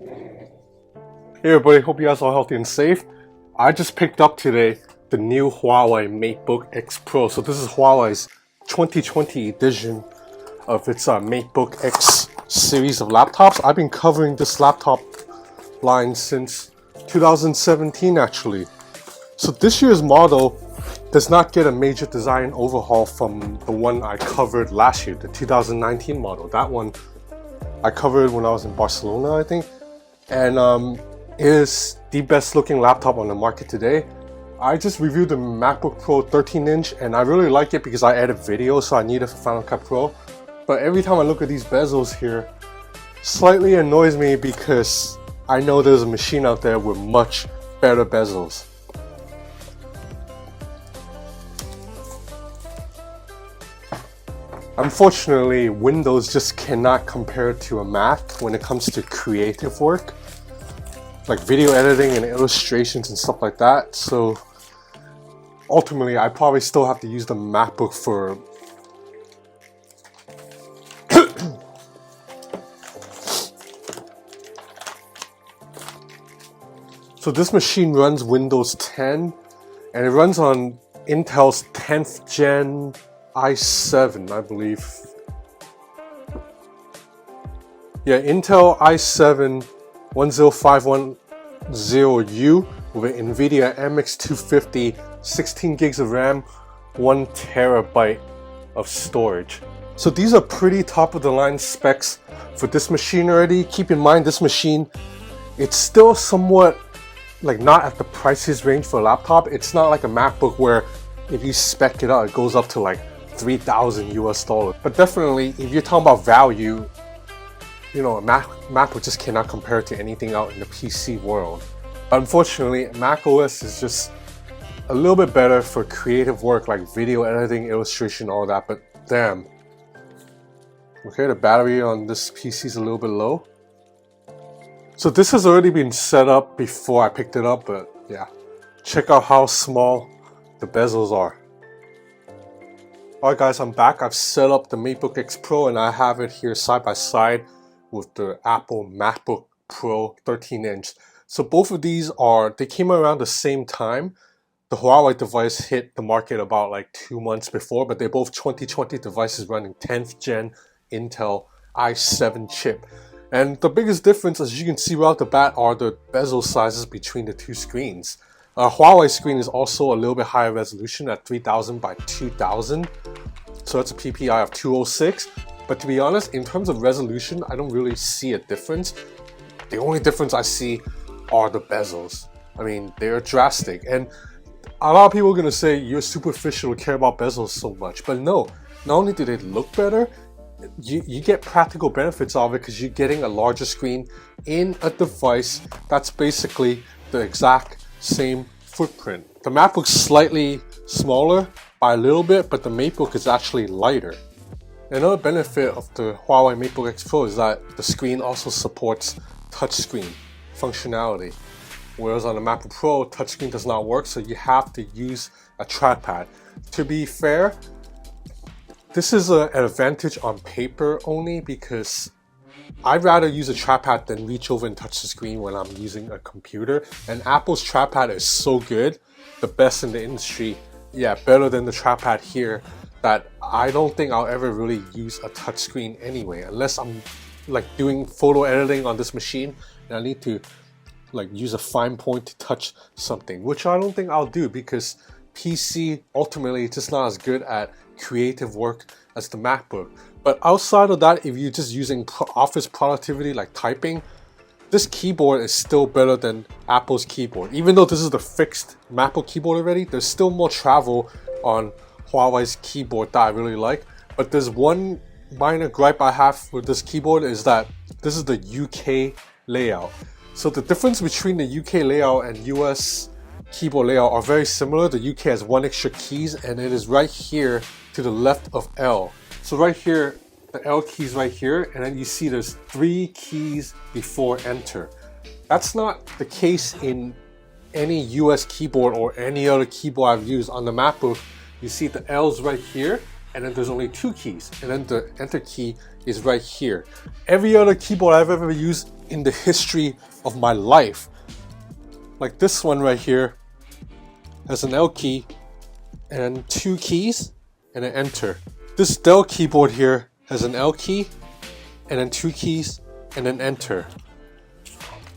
Hey everybody, hope you guys are healthy and safe. I just picked up today the new Huawei MateBook X Pro. So this is Huawei's 2020 edition of its MateBook X series of laptops. I've been covering this laptop line since 2017 actually. So this year's model does not get a major design overhaul from the one I covered last year, the 2019 model. That one I covered when I was in Barcelona, I think. And it is the best looking laptop on the market today. I just reviewed the MacBook Pro 13-inch and I really like it because I edit videos, so I need it for Final Cut Pro. But every time I look at these bezels here, slightly annoys me because I know there's a machine out there with much better bezels. Unfortunately, Windows just cannot compare to a Mac when it comes to creative work, like video editing and illustrations and stuff like that. So ultimately, I probably still have to use the MacBook for So this machine runs Windows 10 and it runs on Intel's 10th gen i7, I believe. Yeah, Intel i7 10510U with an NVIDIA MX250, 16 gigs of RAM, 1 terabyte of storage. So these are pretty top of the line specs for this machine already. Keep in mind this machine, it's still somewhat like not at the prices range for a laptop. It's not like a MacBook where if you spec it out, it goes up to like $3,000 US. But definitely, if you're talking about value, you know, a MacBook just cannot compare to anything out in the PC world. But unfortunately, Mac OS is just a little bit better for creative work like video editing, illustration, all that. But damn. Okay, the battery on this PC is a little bit low. So this has already been set up before I picked it up, but yeah. Check out how small the bezels are. Alright guys, I'm back. I've set up the MateBook X Pro and I have it here side by side with the Apple MacBook Pro 13-inch. So both of these they came around the same time. The Huawei device hit the market about like 2 months before, but they're both 2020 devices running 10th gen Intel i7 chip. And the biggest difference, as you can see right off the bat, are the bezel sizes between the two screens. Huawei screen is also a little bit higher resolution at 3000 by 2000, so that's a PPI of 206. But to be honest, in terms of resolution, I don't really see a difference. The only difference I see are the bezels. I mean, they're drastic, and a lot of people are gonna say you're superficial to care about bezels so much, but no. Not only do they look better, you get practical benefits of it because you're getting a larger screen in a device that's basically the exact same footprint. The MacBook's slightly smaller by a little bit, but the MateBook is actually lighter. Another benefit of the Huawei MateBook X Pro is that the screen also supports touchscreen functionality. Whereas on the MacBook Pro, touchscreen does not work, so you have to use a trackpad. To be fair, this is an advantage on paper only because I'd rather use a trackpad than reach over and touch the screen when I'm using a computer. And Apple's trackpad is so good, the best in the industry. Yeah, better than the trackpad here, that I don't think I'll ever really use a touch screen anyway, unless I'm like doing photo editing on this machine and I need to like use a fine point to touch something, which I don't think I'll do because PC ultimately is just not as good at creative work as the MacBook. But outside of that, if you're just using office productivity like typing, this keyboard is still better than Apple's keyboard. Even though this is the fixed MacBook keyboard already, there's still more travel on Huawei's keyboard that I really like. But there's one minor gripe I have with this keyboard is that this is the UK layout. So the difference between the UK layout and US keyboard layout are very similar. The UK has one extra keys and it is right here to the left of L. So right here, the L key is right here, and then you see there's 3 keys before enter. That's not the case in any US keyboard or any other keyboard I've used. On the MacBook, you see the L's right here, and then there's only 2 keys, and then the enter key is right here. Every other keyboard I've ever used in the history of my life. Like this one right here has an L key and 2 keys and an enter. This Dell keyboard here has an L key and then 2 keys and an enter.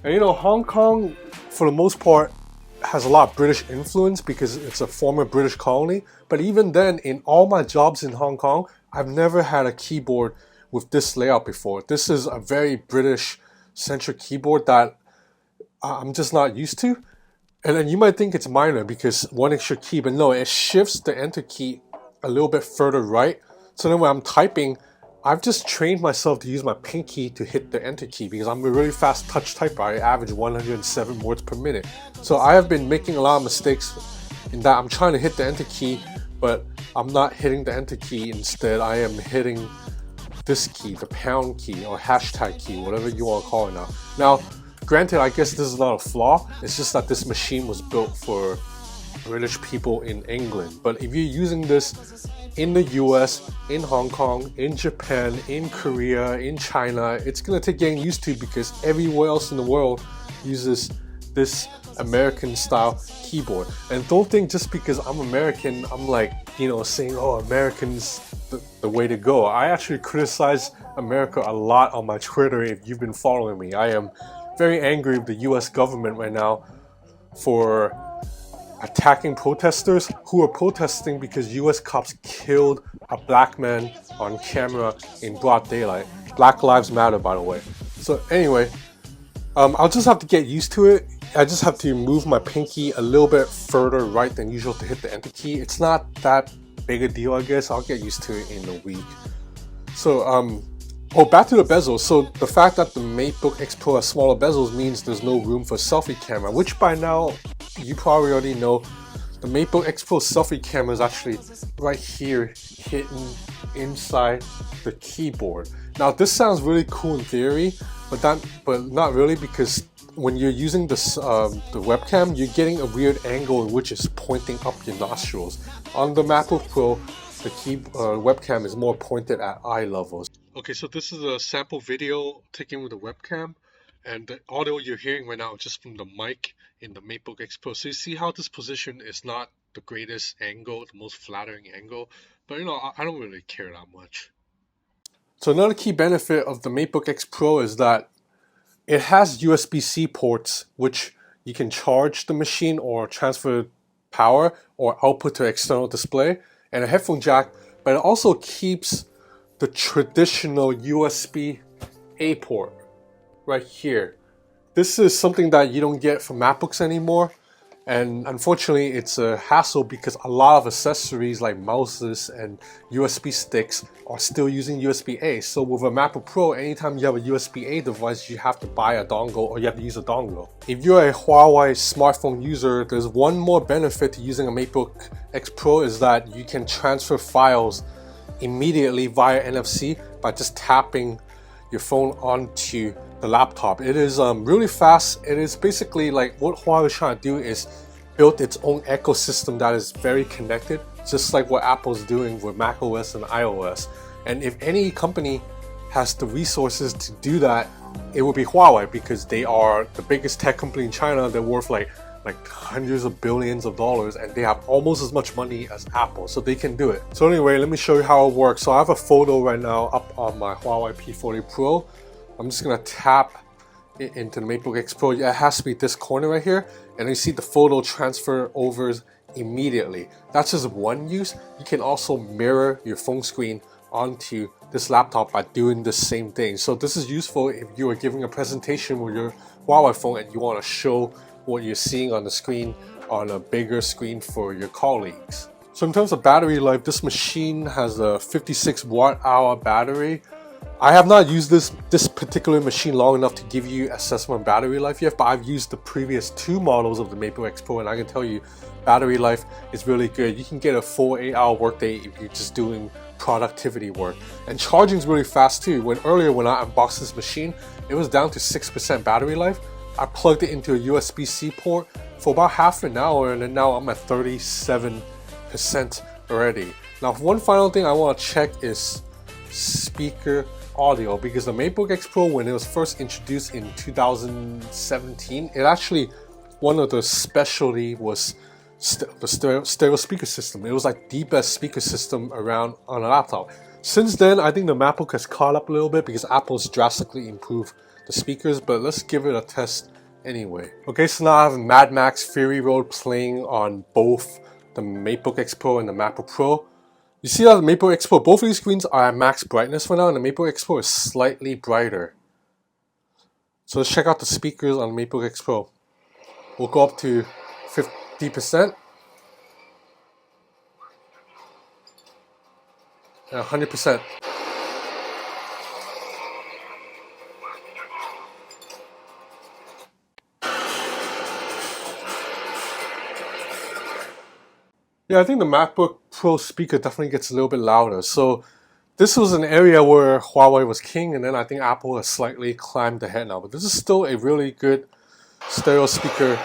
And you know, Hong Kong for the most part has a lot of British influence because it's a former British colony. But even then, in all my jobs in Hong Kong, I've never had a keyboard with this layout before. This is a very British centric keyboard that I'm just not used to. And then you might think it's minor because one extra key, but no, it shifts the enter key a little bit further right. So then when I'm typing, I've just trained myself to use my pinky to hit the enter key because I'm a really fast touch typer. I average 107 words per minute. So I have been making a lot of mistakes in that I'm trying to hit the enter key, but I'm not hitting the enter key. Instead, I am hitting this key, the pound key or hashtag key, whatever you want to call it now. Now, granted, I guess this is not a flaw. It's just that this machine was built for British people in England. But if you're using this in the US, in Hong Kong, in Japan, in Korea, in China, it's gonna take getting used to because everywhere else in the world uses this American style keyboard. And don't think just because I'm American, I'm like, you know, saying, oh, Americans the way to go. I actually criticize America a lot on my Twitter if you've been following me. I am very angry with the US government right now for attacking protesters who are protesting because US cops killed a black man on camera in broad daylight. Black Lives Matter, by the way. So anyway, I'll just have to get used to it. I just have to move my pinky a little bit further right than usual to hit the enter key. It's not that big a deal, I guess. I'll get used to it in a week. So, back to the bezels. So the fact that the MateBook X Pro has smaller bezels means there's no room for selfie camera, which by now you probably already know. The MateBook X Pro selfie camera is actually right here, hidden inside the keyboard. Now this sounds really cool in theory, but not really, because when you're using this the webcam, you're getting a weird angle in which is pointing up your nostrils. On the MacBook Pro, the webcam is more pointed at eye levels. Okay, so this is a sample video taken with the webcam, and the audio you're hearing right now is just from the mic in the MateBook X Pro. So you see how this position is not the greatest angle, the most flattering angle, but you know, I don't really care that much. So another key benefit of the MateBook X Pro is that it has USB-C ports, which you can charge the machine or transfer power or output to external display, and a headphone jack, but it also keeps the traditional USB-A port right here. This is something that you don't get from MacBooks anymore, and unfortunately it's a hassle because a lot of accessories like mouses and USB sticks are still using USB-A. So with a MacBook Pro, anytime you have a USB-A device, you have to buy a dongle or you have to use a dongle. If you're a Huawei smartphone user, there's one more benefit to using a MateBook X Pro is that you can transfer files immediately via NFC by just tapping your phone onto the laptop. It is really fast. It is basically like what Huawei is trying to do is build its own ecosystem that is very connected, just like what Apple's doing with macOS and iOS. And if any company has the resources to do that, it would be Huawei, because they are the biggest tech company in China. They're worth like hundreds of billions of dollars, and they have almost as much money as Apple, so they can do it. So anyway, let me show you how it works. So I have a photo right now up on my Huawei P40 Pro. I'm just gonna tap it into the MateBook X Pro. It has to be this corner right here, and you see the photo transfer over immediately. That's just one use. You can also mirror your phone screen onto this laptop by doing the same thing. So this is useful if you are giving a presentation with your Huawei phone and you want to show what you're seeing on the screen on a bigger screen for your colleagues. So in terms of battery life, this machine has a 56 watt-hour battery. I have not used this particular machine long enough to give you assessment of battery life yet, but I've used the previous 2 models of the MateBook X Pro, and I can tell you battery life is really good. You can get a full 8-hour workday if you're just doing productivity work. And charging is really fast too. Earlier when I unboxed this machine, it was down to 6% battery life. I plugged it into a USB-C port for about half an hour, and then now I'm at 37% already. Now one final thing I want to check is speaker audio, because the MateBook X Pro, when it was first introduced in 2017, it actually, one of the specialty was the stereo speaker system. It was like the best speaker system around on a laptop. Since then, I think the MacBook has caught up a little bit because Apple's drastically improved the speakers, but let's give it a test anyway. Okay, so now I have Mad Max Fury Road playing on both the MateBook X Pro and the MacBook Pro. You see how the MateBook X Pro, both of these screens are at max brightness for now, and the MateBook X Pro is slightly brighter. So let's check out the speakers on the MateBook X Pro. We'll go up to 50% and 100%. Yeah, I think the MacBook Pro speaker definitely gets a little bit louder. So this was an area where Huawei was king, and then I think Apple has slightly climbed ahead now. But this is still a really good stereo speaker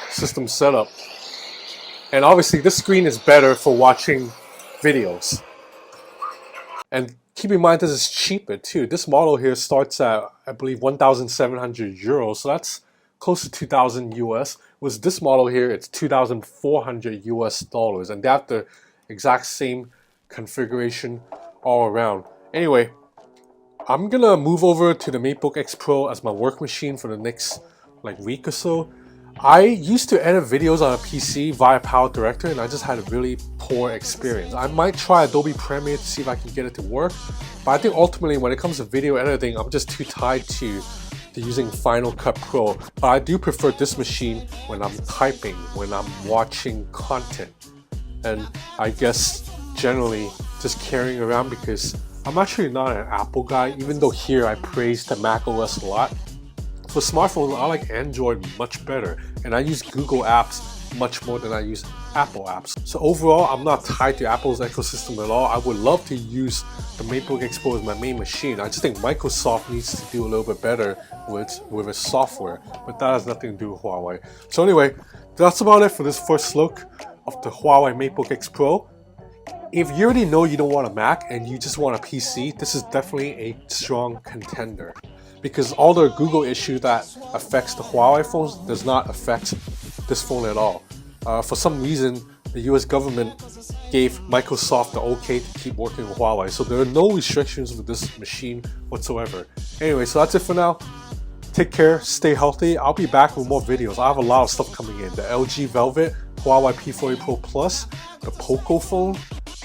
system setup. And obviously this screen is better for watching videos. And keep in mind, this is cheaper too. This model here starts at, I believe, 1,700 euros. So that's close to 2,000 US. With this model here, it's 2,400 US dollars. And they have the exact same configuration all around. Anyway, I'm gonna move over to the MateBook X Pro as my work machine for the next week or so. I used to edit videos on a PC via Power Director, and I just had a really poor experience. I might try Adobe Premiere to see if I can get it to work, but I think ultimately when it comes to video editing, I'm just too tied to using Final Cut Pro. But I do prefer this machine when I'm typing, when I'm watching content, and I guess generally just carrying around, because I'm actually not an Apple guy, even though here I praise the Mac OS a lot. For smartphones, I like Android much better, and I use Google apps much more than I use Apple apps. So overall, I'm not tied to Apple's ecosystem at all. I would love to use the MateBook X Pro as my main machine. I just think Microsoft needs to do a little bit better with its software, but that has nothing to do with Huawei. So anyway, that's about it for this first look of the Huawei MateBook X Pro. If you already know you don't want a Mac and you just want a PC, this is definitely a strong contender, because all the Google issue that affects the Huawei phones does not affect this phone at all. For some reason, the US government gave Microsoft the okay to keep working with Huawei, so there are no restrictions with this machine whatsoever. Anyway, so that's it for now. Take care, stay healthy. I'll be back with more videos. I have a lot of stuff coming in. The LG Velvet, Huawei P40 Pro Plus, the Poco phone,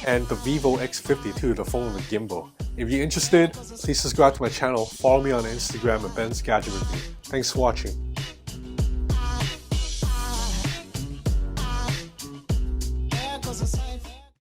and the Vivo X52, the phone with the gimbal. If you're interested, please subscribe to my channel, follow me on Instagram at Ben's Gadget Review. Thanks for watching.